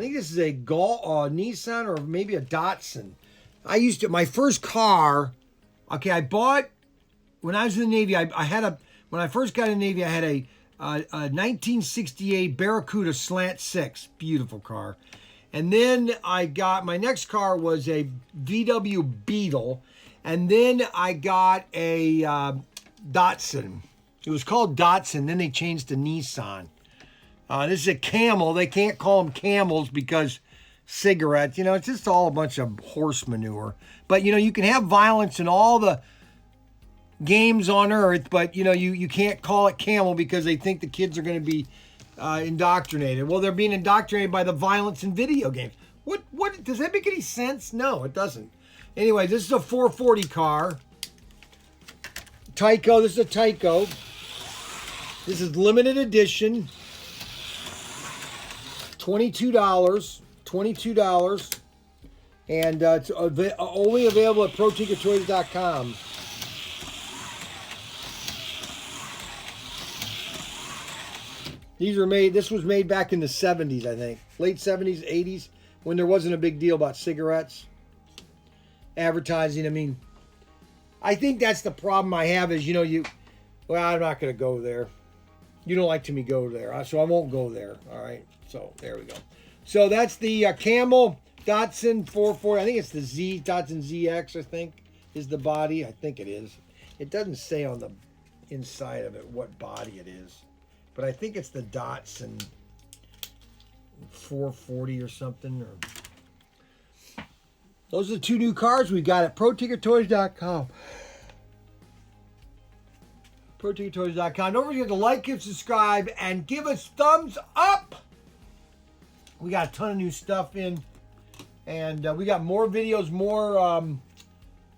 think this is a Nissan or maybe a Datsun. My first car, okay, I bought, when I was in the Navy, when I first got in the Navy, I had a 1968 Barracuda Slant 6. Beautiful car. And then my next car was a VW Beetle. And then I got a Datsun. It was called Datsun. Then they changed to Nissan. This is a Camel. They can't call them Camels because cigarettes. It's just all a bunch of horse manure. But, you can have violence in all the games on Earth, but, you can't call it Camel because they think the kids are going to be indoctrinated. Well, they're being indoctrinated by the violence in video games. What does that make any sense? No, it doesn't. Anyway, this is a 440 car. Tyco. This is a Tyco. This is limited edition. $22. And it's only available at ProTinkerToys.com. This was made back in the 70s, I think. Late 70s, 80s, when there wasn't a big deal about cigarettes. Advertising, I think that's the problem I have is, well, I'm not going to go there. You don't like me go there, so I won't go there, all right? So, there we go. So, that's the Camel Datsun 440. I think it's the Datsun ZX, I think, is the body. I think it is. It doesn't say on the inside of it what body it is. But I think it's the Datsun 440 or something. Those are the two new cars we got at ProTinkerToys.com. ProTinkerToys.com. Don't forget to like, give, subscribe, and give us thumbs up. We got a ton of new stuff in. And we got more videos,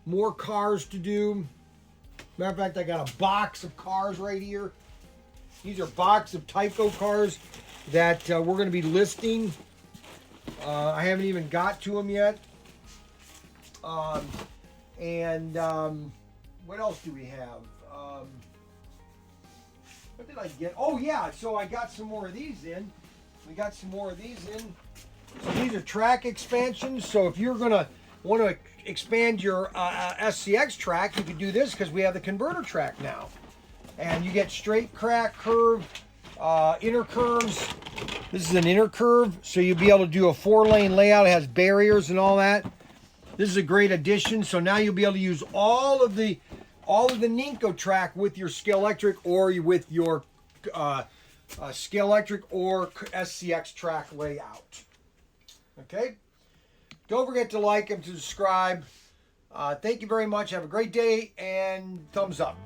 more cars to do. Matter of fact, I got a box of cars right here. These are box of Tyco cars that we're going to be listing. I haven't even got to them yet. What else do we have? What did I get? Oh, yeah. So I got some more of these in. We got some more of these in. So these are track expansions. So if you're going to want to expand your SCX track, you can do this because we have the converter track now. And you get straight, crack, curve, inner curves. This is an inner curve, so you'll be able to do a 4-lane layout. It has barriers and all that. This is a great addition. So now you'll be able to use all of the Ninko track with your Scale Electric or with your Scale Electric or SCX track layout. Okay? Don't forget to like and subscribe. Thank you very much. Have a great day and thumbs up.